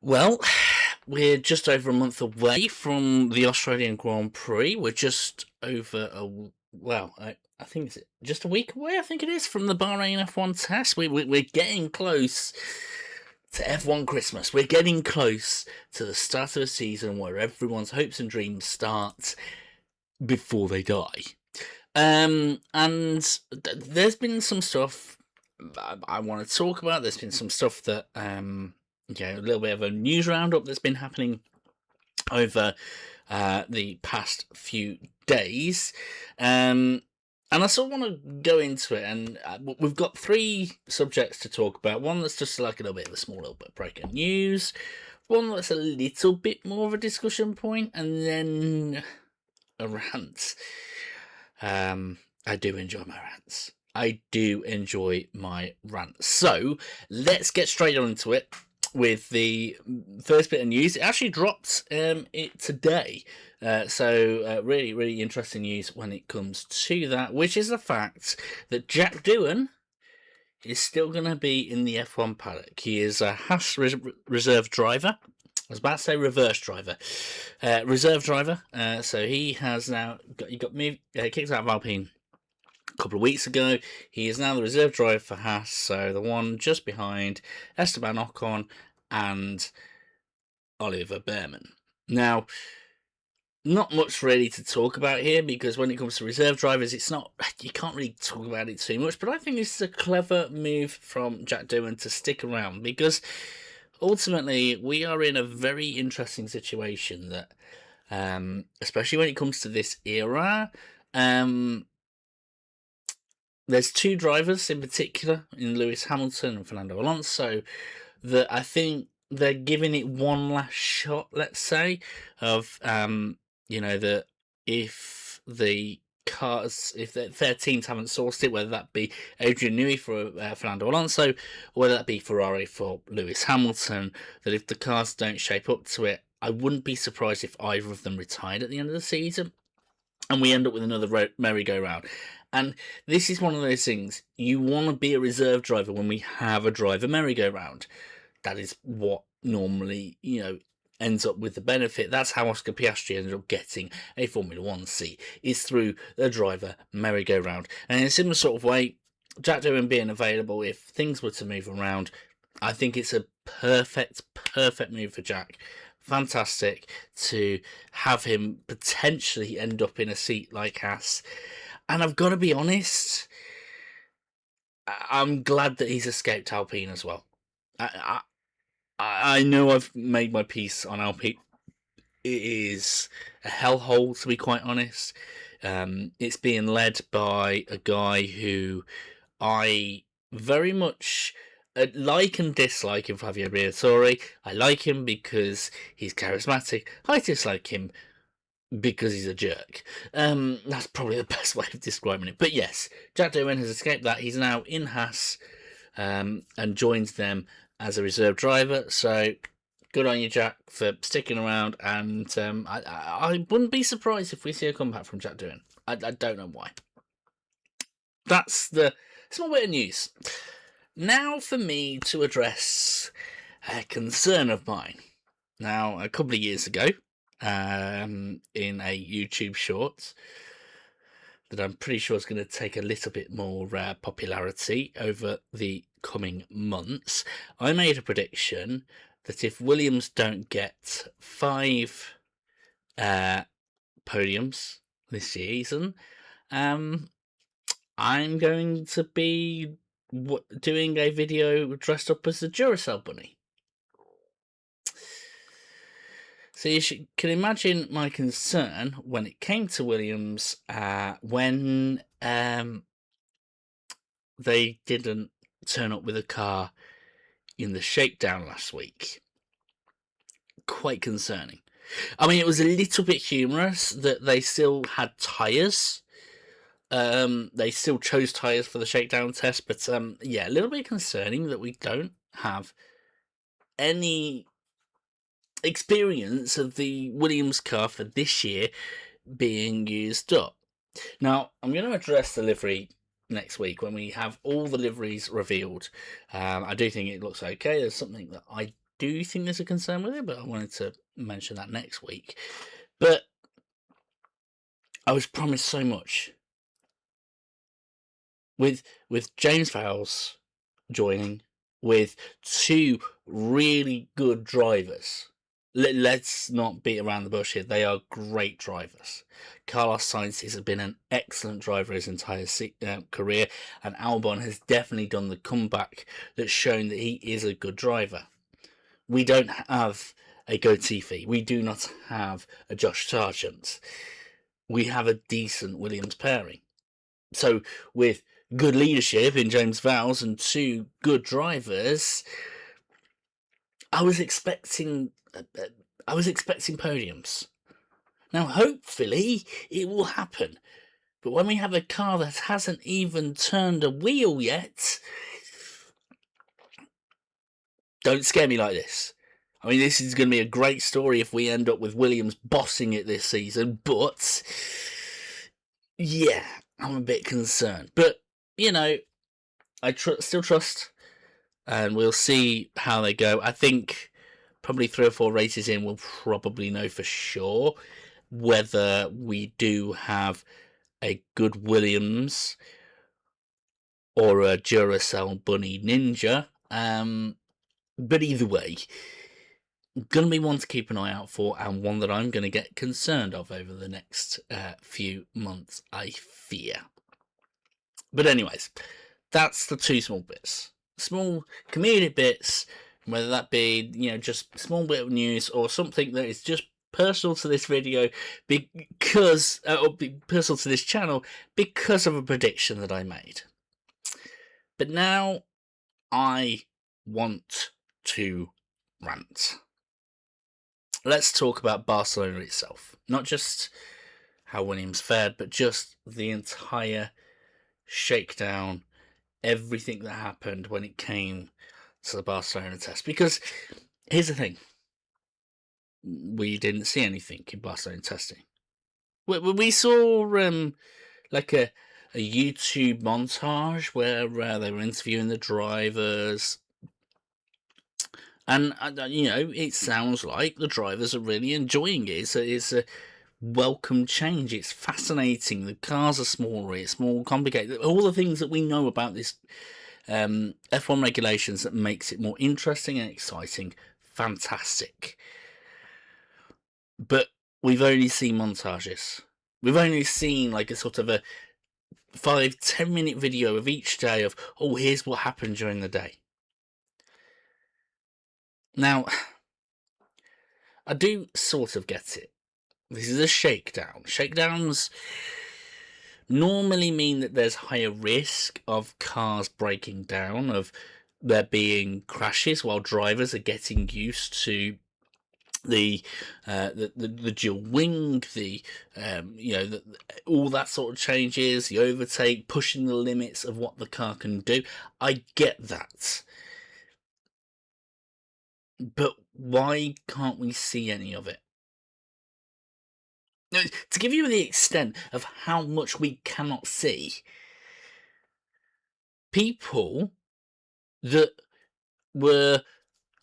Well, we're just over a month away from the Australian Grand Prix. We're just over I think it's just a week away. I think it is from the Bahrain F1 test. We're getting close to F1 Christmas. We're getting close to the start of a season where everyone's hopes and dreams start before they die. And there's been some stuff I want to talk about. There's been some stuff that a little bit of a news roundup that's been happening over the past few days. And I sort of want to go into it, and we've got three subjects to talk about. One that's just like a little bit of a small little bit of breaking news, one that's a little bit more of a discussion point, and then a rant. I do enjoy my rants. So let's get straight on into it with the first bit of news. It actually dropped it today. So really, really interesting news when it comes to that, which is the fact that Jack Doohan is still going to be in the F1 paddock. He is a Haas reserve driver. I was about to say reverse driver. Reserve driver. So he has now got moved, kicked out of Alpine a couple of weeks ago. He is now the reserve driver for Haas, so the one just behind Esteban Ocon and Oliver Behrman. Now, not much really to talk about here, because when it comes to reserve drivers, you can't really talk about it too much, but I think this is a clever move from Jack Doohan to stick around, because ultimately we are in a very interesting situation that, especially when it comes to this era, there's two drivers in particular, in Lewis Hamilton and Fernando Alonso, that I think they're giving it one last shot, let's say, of, that if their teams haven't sourced it, whether that be Adrian Newey for Fernando Alonso, or whether that be Ferrari for Lewis Hamilton, that if the cars don't shape up to it, I wouldn't be surprised if either of them retired at the end of the season, and we end up with another merry-go-round. And this is one of those things, you want to be a reserve driver when we have a driver merry-go-round. That is what normally, ends up with the benefit. That's how Oscar Piastri ended up getting a Formula 1 seat, is through the driver merry-go-round. And in a similar sort of way, Jack Doohan being available, if things were to move around, I think it's a perfect move for Jack. Fantastic to have him potentially end up in a seat like Haas. And I've got to be honest, I'm glad that he's escaped Alpine as well. I know I've made my piece on Alpine. It is a hellhole, to be quite honest. It's being led by a guy who I very much like and dislike in Fabio Briatore. I like him because he's charismatic. I dislike him because he's a jerk. That's probably the best way of describing it. But yes, Jack Doohan has escaped that. He's now in Haas and joins them as a reserve driver. So good on you, Jack, for sticking around. And I wouldn't be surprised if we see a comeback from Jack Doohan. I don't know why. That's the small bit of news. Now for me to address a concern of mine. Now, a couple of years ago, in a YouTube short that I'm pretty sure is going to take a little bit more popularity over the coming months, I made a prediction that if Williams don't get 5 podiums this season, I'm going to be doing a video dressed up as the Duracell bunny. So you can imagine my concern when it came to Williams when they didn't turn up with a car in the shakedown last week. Quite concerning. I mean, it was a little bit humorous that they still had tyres. They still chose tyres for the shakedown test, but a little bit concerning that we don't have any experience of the Williams car for this year being used up. Now, I'm going to address the livery next week when we have all the liveries revealed. I do think it looks okay. There's something that I do think there's a concern with it, but I wanted to mention that next week. But I was promised so much with James Vowles joining, with two really good drivers. Let's not beat around the bush here. They are great drivers. Carlos Sainz has been an excellent driver his entire career, and Albon has definitely done the comeback that's shown that he is a good driver. We don't have a Latifi. We do not have a Josh Sargent. We have a decent Williams pairing. So with good leadership in James Vowles and two good drivers, I was expecting podiums. Now, hopefully, it will happen. But when we have a car that hasn't even turned a wheel yet, don't scare me like this. I mean, this is going to be a great story if we end up with Williams bossing it this season, but yeah, I'm a bit concerned. But, you know, I still trust, and we'll see how they go. I think probably 3 or 4 races in, we'll probably know for sure whether we do have a good Williams or a Duracell Bunny Ninja. But either way, going to be one to keep an eye out for, and one that I'm going to get concerned of over the next few months, I fear. But anyways, that's the 2 small bits. Small comedic bits, whether that be, you know, just small bit of news or something that is just personal to this video because, or personal to this channel because of a prediction that I made. But now I want to rant. Let's talk about Barcelona itself. Not just how Williams fared, but just the entire shakedown, everything that happened when it came to the Barcelona test. Because here's the thing. We didn't see anything in Barcelona testing. We saw like a YouTube montage where they were interviewing the drivers. And, you know, it sounds like the drivers are really enjoying it. It's a welcome change. It's fascinating. The cars are smaller. It's more complicated. All the things that we know about this F1 regulations that makes it more interesting and exciting. Fantastic. But we've only seen montages. We've only seen like a sort of a 5-10 minute video of each day of, oh, here's what happened during the day. Now, I do sort of get it. This is a shakedown. Shakedowns normally mean that there's higher risk of cars breaking down, of there being crashes while drivers are getting used to the dual wing, all that sort of changes, the overtake, pushing the limits of what the car can do. I get that. But why can't we see any of it? To give you the extent of how much we cannot see, people that were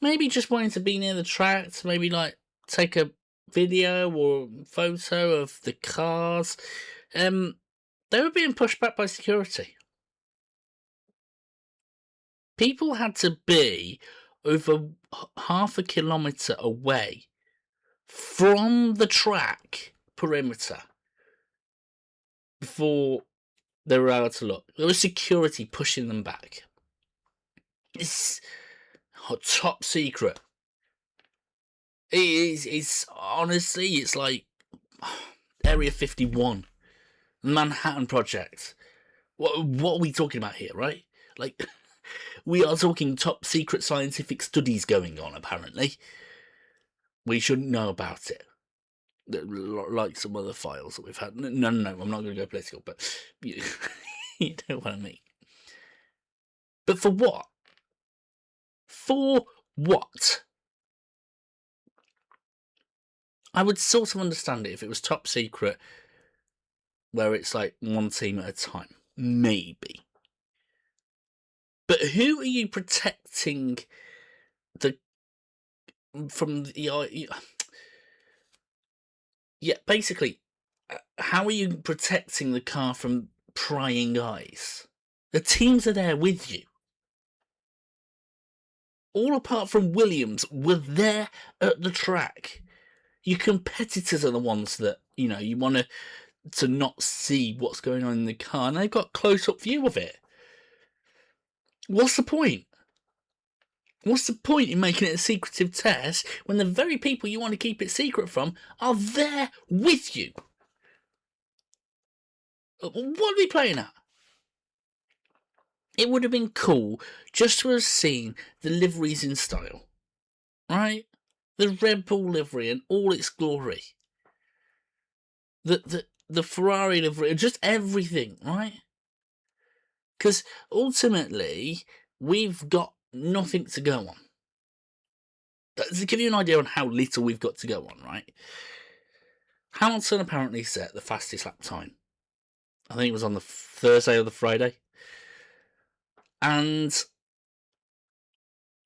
maybe just wanting to be near the track to maybe like take a video or photo of the cars, they were being pushed back by security. People had to be over half a kilometre away from the track perimeter before they were allowed to look. There was security pushing them back. It's top secret. It's honestly, it's like Area 51, Manhattan Project. What are we talking about here, right? Like, we are talking top secret scientific studies going on, apparently. We shouldn't know about it. Like some other files that we've had. No, I'm not going to go political, but you know what I mean. But for what? For what? I would sort of understand it if it was top secret, where it's like one team at a time. Maybe. But who are you protecting the from the yeah, basically, how are you protecting the car from prying eyes? The teams are there with you. All apart from Williams were there at the track. Your competitors are the ones that, you want to not see what's going on in the car, and they've got close-up view of it. What's the point? What's the point in making it a secretive test when the very people you want to keep it secret from are there with you? What are we playing at? It would have been cool just to have seen the liveries in style, right? The Red Bull livery in all its glory. The Ferrari livery, just everything, right? Because ultimately, we've got nothing to go on. To give you an idea on how little we've got to go on, right? Hamilton apparently set the fastest lap time. I think it was on the Thursday or the Friday. And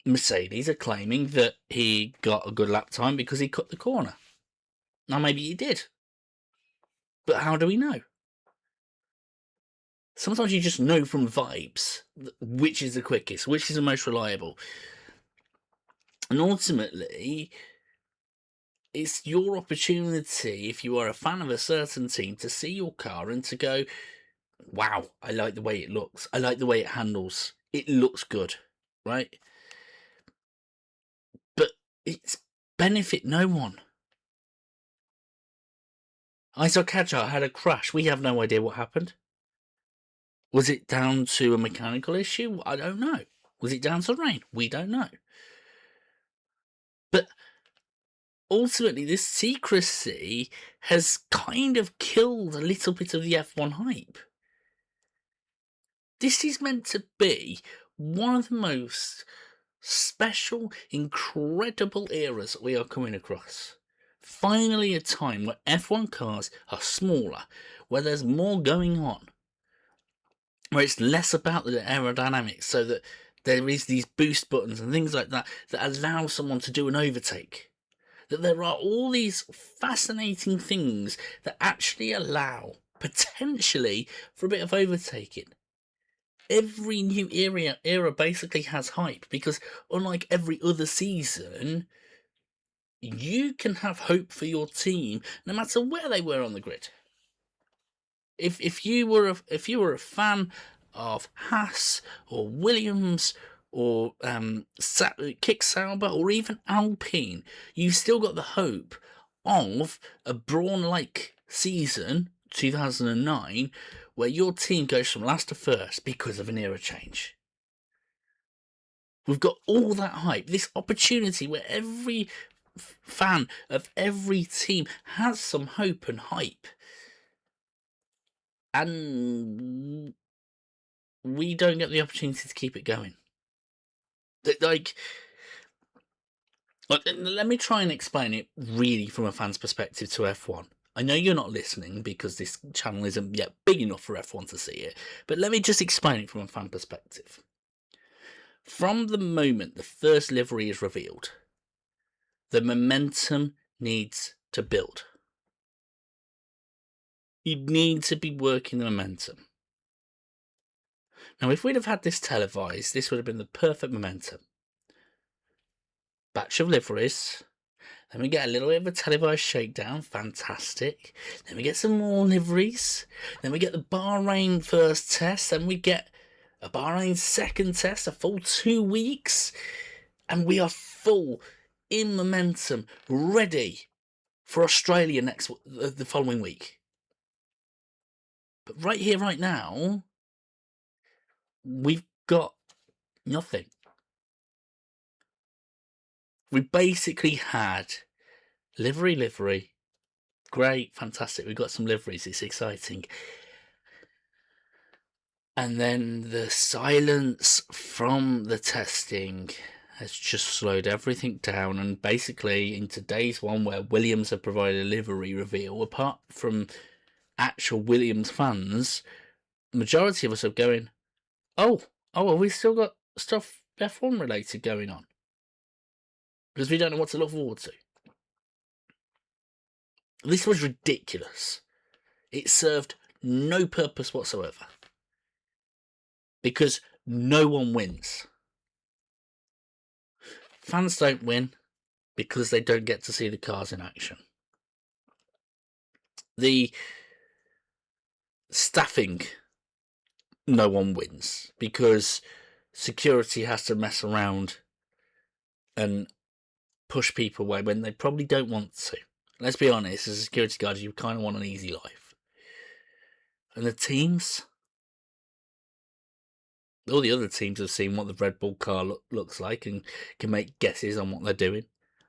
Mercedes are claiming that he got a good lap time because he cut the corner. Now, maybe he did. But how do we know? Sometimes you just know from vibes which is the quickest, which is the most reliable. And ultimately, it's your opportunity, if you are a fan of a certain team, to see your car and to go, wow, I like the way it looks. I like the way it handles. It looks good, right? But it's benefit no one. Isaac Hadjar had a crash. We have no idea what happened. Was it down to a mechanical issue? I don't know. Was it down to rain? We don't know. But ultimately, this secrecy has kind of killed a little bit of the F1 hype. This is meant to be one of the most special, incredible eras that we are coming across. Finally, a time where F1 cars are smaller, where there's more going on, where it's less about the aerodynamics, so that there is these boost buttons and things like that that allow someone to do an overtake. That there are all these fascinating things that actually allow, potentially, for a bit of overtaking. Every new era basically has hype, because unlike every other season, you can have hope for your team no matter where they were on the grid. If you were a fan of Haas or Williams or Kick Sauber or even Alpine, you've still got the hope of a Braun-like season, 2009, where your team goes from last to first because of an era change. We've got all that hype, this opportunity where every fan of every team has some hope and hype. And we don't get the opportunity to keep it going. Like, let me try and explain it really from a fan's perspective to F1. I know you're not listening because this channel isn't yet big enough for F1 to see it, but let me just explain it from a fan perspective. From the moment the first livery is revealed, the momentum needs to build. You need to be working the momentum. Now, if we'd have had this televised, this would have been the perfect momentum. Batch of liveries. Then we get a little bit of a televised shakedown, fantastic. Then we get some more liveries. Then we get the Bahrain first test. Then we get a Bahrain second test, a full 2 weeks. And we are full in momentum, ready for Australia the following week. But right here, right now, we've got nothing. We basically had livery, great, fantastic. We've got some liveries, it's exciting. And then the silence from the testing has just slowed everything down. And basically, in today's one, where Williams have provided a livery reveal, apart from actual Williams fans, the majority of us are going, oh, have we still got stuff F1 related going on? because we don't know what to look forward to. This was ridiculous. It served no purpose whatsoever. Because no one wins. Fans don't win because they don't get to see the cars in action. The staffing, no one wins because security has to mess around and push people away when they probably don't want to. Let's be honest, as a security guard, you kind of want an easy life. And the teams, all the other teams have seen what the Red Bull car looks like and can make guesses on what they're doing.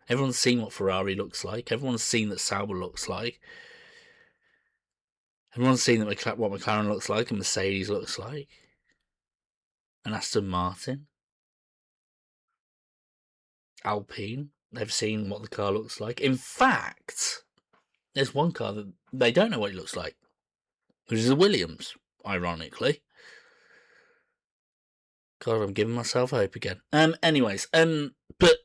Everyone's seen what Ferrari looks like. Everyone's seen that Sauber looks like. Everyone's seen that what McLaren looks like and Mercedes looks like. And Aston Martin. Alpine. They've seen what the car looks like. In fact, there's one car that they don't know what it looks like, which is a Williams, ironically. God, I'm giving myself hope again. But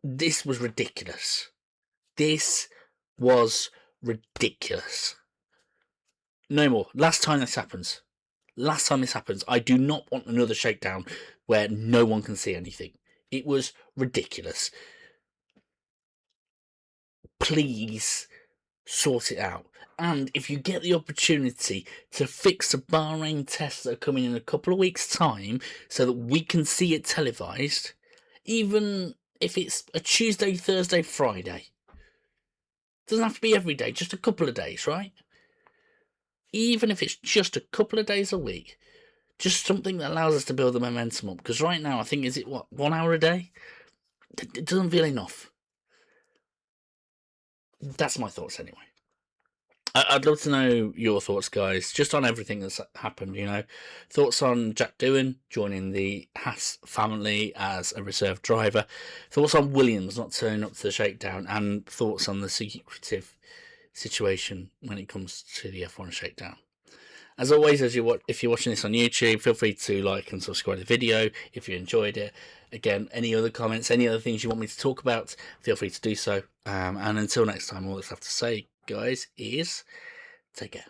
this was ridiculous. This was ridiculous. No more. Last time this happens, I do not want another shakedown where no one can see anything. It was ridiculous. Please sort it out. And if you get the opportunity to fix the Bahrain tests that are coming in a couple of weeks' time so that we can see it televised, even if it's a Tuesday, Thursday, Friday. Doesn't have to be every day, just a couple of days, right? Even if it's just a couple of days a week. Just something that allows us to build the momentum up. Because right now, I think, 1 hour a day? It doesn't feel enough. That's my thoughts anyway. I'd love to know your thoughts, guys, just on everything that's happened, Thoughts on Jack Doohan joining the Haas family as a reserve driver. Thoughts on Williams not turning up to the shakedown. And thoughts on the secretive situation when it comes to the F1 shakedown. As always, if you're watching this on YouTube, feel free to like and subscribe to the video if you enjoyed it. Again, any other comments, any other things you want me to talk about, feel free to do so. And until next time, all that's left to say, guys, is take care.